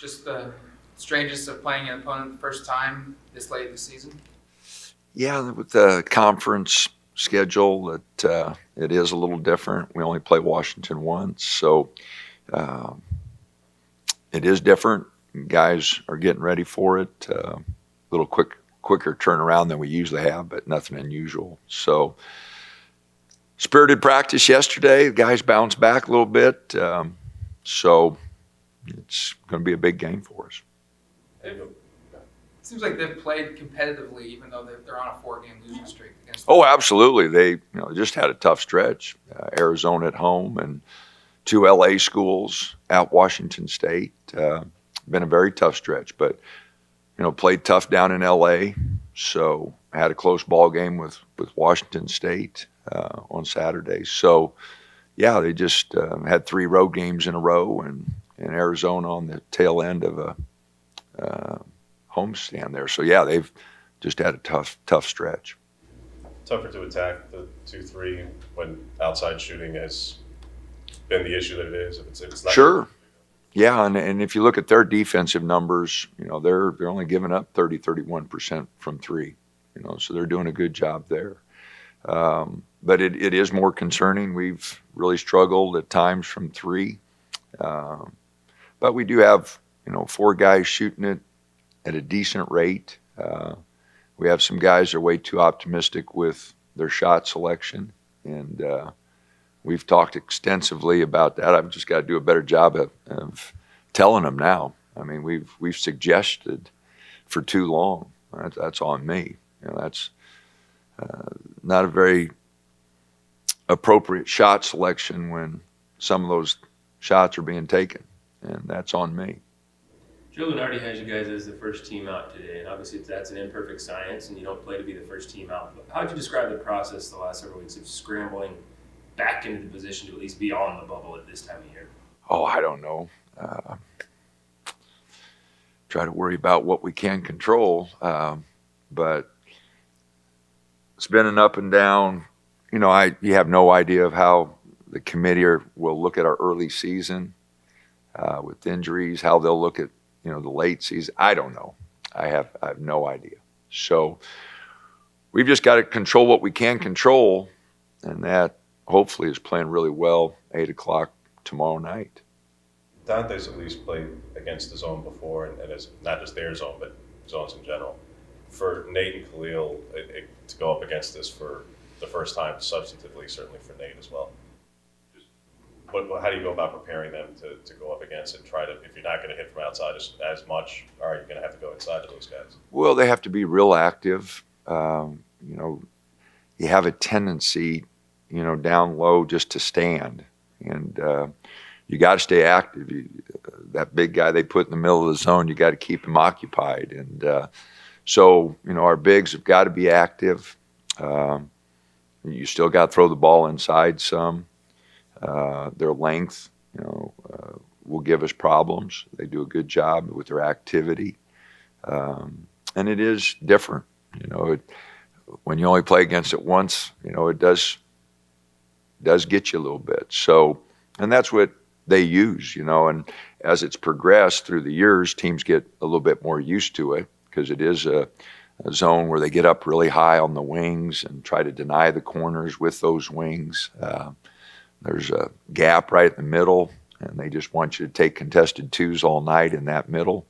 Just the strangest of playing an opponent the first time this late in the season? Yeah, with the conference schedule, it is a little different. We only play Washington once, so uh, it is different. Guys are getting ready for it. A little quicker turnaround than we usually have, but nothing unusual. So spirited practice yesterday. The guys bounced back a little bit, so it's going to be a big game for us. It seems like they've played competitively, even though they're on a 4-game losing streak against. Oh, absolutely. They just had a tough stretch. Arizona at home and 2 LA schools at Washington State. Been a very tough stretch, but played tough down in LA. So had a close ball game with Washington State on Saturday. So yeah, they just had 3 road games in a row, and Arizona on the tail end of a homestand there. So yeah, they've just had a tough stretch. Tougher to attack the 2-3 when outside shooting has been the issue that it is. If it's not Sure. Yeah, and if you look at their defensive numbers, they're only giving up 31% from 3. So they're doing a good job there. But it is more concerning. We've really struggled at times from 3. But we do have 4 guys shooting it at a decent rate. We have some guys that are way too optimistic with their shot selection, and we've talked extensively about that. I've just got to do a better job of telling them now. I mean, we've suggested for too long. That's on me. That's not a very appropriate shot selection when some of those shots are being taken, and that's on me. Joe Lunardi has you guys as the first team out today, and obviously that's an imperfect science, and you don't play to be the first team out. But how would you describe the process the last several weeks of scrambling back into the position to at least be on the bubble at this time of year? Oh, I don't know. Try to worry about what we can control, but it's been an up and down. You have no idea of how the committee will look at our early season with injuries, how they'll look at the late season. I don't know. I have no idea. So we've just got to control what we can control, and that hopefully is playing really well 8 o'clock tomorrow night. Dante's at least played against the zone before, and it's not just their zone, but zones in general. For Nate and Khalil to go up against this for the first time substantively, certainly for Nate as well. How do you go about preparing them to go up against it and try to, if you're not going to hit from outside as much, are you going to have to go inside to those guys? Well, they have to be real active. You have a tendency, down low just to stand. And you got to stay active. That big guy they put in the middle of the zone, you got to keep him occupied. And so, our bigs have got to be active. You still got to throw the ball inside some. Their length, will give us problems. They do a good job with their activity. And it is different. When you only play against it once, it does get you a little bit. So, and that's what they use, and as it's progressed through the years, teams get a little bit more used to it because it is a zone where they get up really high on the wings and try to deny the corners with those wings. There's a gap right in the middle, and they just want you to take contested 2s all night in that middle.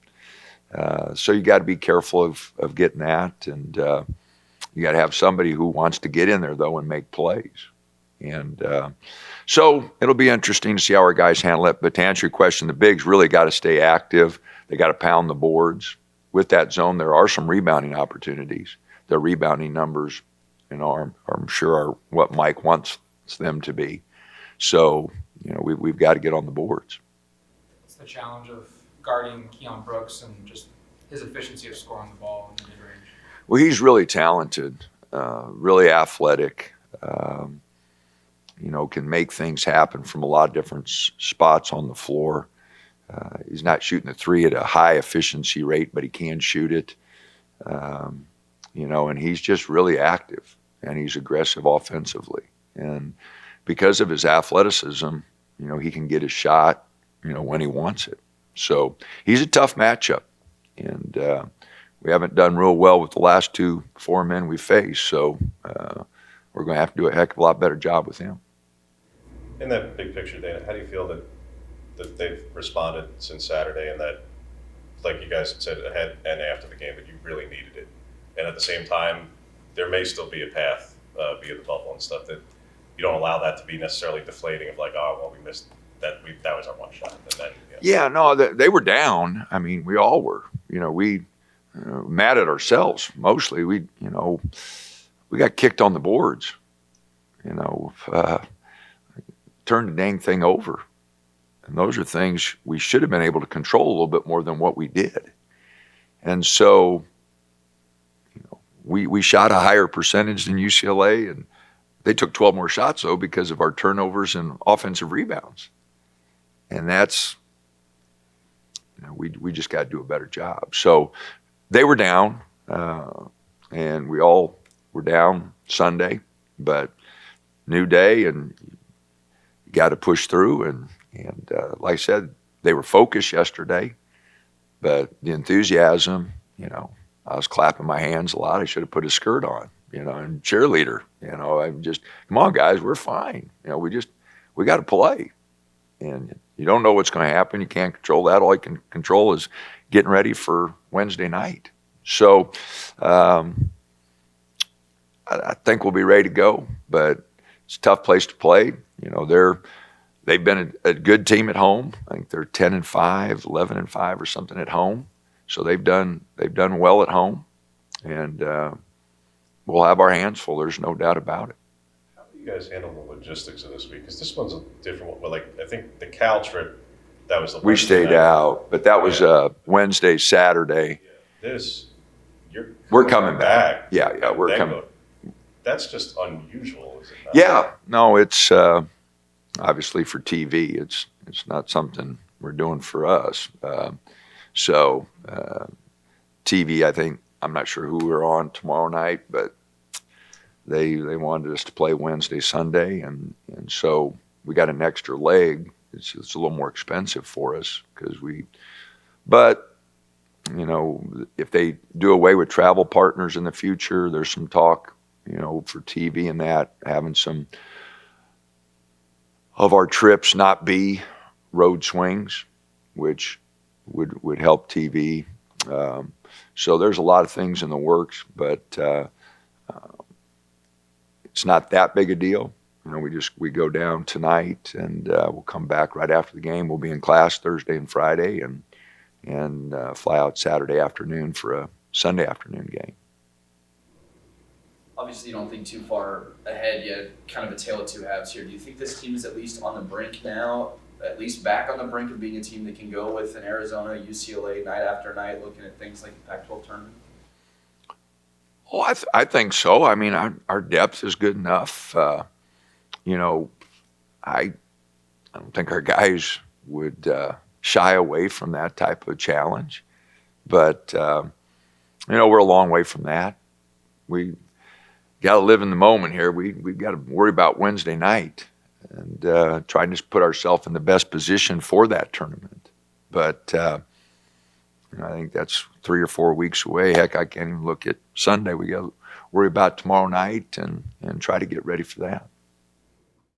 So you got to be careful of getting that, and you got to have somebody who wants to get in there, though, and make plays. And so it'll be interesting to see how our guys handle it. But to answer your question, the bigs really got to stay active. They got to pound the boards. With that zone, there are some rebounding opportunities. Their rebounding numbers, I'm sure are what Mike wants them to be. So, we've got to get on the boards. What's the challenge of guarding Keon Brooks and just his efficiency of scoring the ball in the mid-range? Well, he's really talented, really athletic, can make things happen from a lot of different spots on the floor. He's not shooting the 3 at a high efficiency rate, but he can shoot it. And he's just really active, and he's aggressive offensively. And because of his athleticism, he can get his shot, when he wants it. So he's a tough matchup, and we haven't done real well with the last 2 4-men we faced. So we're going to have to do a heck of a lot better job with him. In that big picture, Dana, how do you feel that they've responded since Saturday, and that, like you guys had said ahead and after the game, that you really needed it, and at the same time, there may still be a path via the bubble and stuff, that you don't allow that to be necessarily deflating of like, oh, well, we missed that. That was our one shot. And then, Yeah, no, they were down. I mean, we all were. We mad at ourselves mostly. We got kicked on the boards. Turned the dang thing over. And those are things we should have been able to control a little bit more than what we did. And so, we shot a higher percentage than UCLA, and they took 12 more shots, though, because of our turnovers and offensive rebounds. And that's, we just got to do a better job. So they were down, and we all were down Sunday, but new day, and you got to push through. And like I said, they were focused yesterday, but the enthusiasm, I was clapping my hands a lot. I should have put a skirt on, and cheerleader. I'm just, come on, guys, we're fine. We got to play. And you don't know what's going to happen. You can't control that. All you can control is getting ready for Wednesday night. So I think we'll be ready to go, but it's a tough place to play. They've been a good team at home. I think they're 10-5, 11-5 or something at home. So they've done well at home, and we'll have our hands full. There's no doubt about it. how do you guys handle the logistics of this week? Because this one's a different one. Well, like I think the Cal trip, that was the We Wednesday stayed night. out, but that was Wednesday, Saturday. We're coming back. Yeah, we're Then coming. That's just unusual, is it not? Yeah, no, it's obviously for TV. It's not something we're doing for us. So TV, I think, I'm not sure who we're on tomorrow night, but they wanted us to play Wednesday, Sunday, and so we got an extra leg. It's a little more expensive for us but if they do away with travel partners in the future, there's some talk, for TV and that, having some of our trips not be road swings, which would help TV. So there's a lot of things in the works, but it's not that big a deal. We go down tonight, and we'll come back right after the game. We'll be in class Thursday and Friday, and fly out Saturday afternoon for a Sunday afternoon game. Obviously, you don't think too far ahead yet, kind of a tale of two halves here. Do you think this team is at least on the brink now, at least back on the brink of being a team that can go with an Arizona, UCLA night after night, looking at things like the Pac-12 tournament? Oh, I think so. I mean, our depth is good enough. I don't think our guys would shy away from that type of challenge. But, we're a long way from that. We got to live in the moment here. We've got to worry about Wednesday night and try and just put ourselves in the best position for that tournament. But I think that's 3 or 4 weeks away. Heck, I can't even look at Sunday. We got to worry about tomorrow night and try to get ready for that.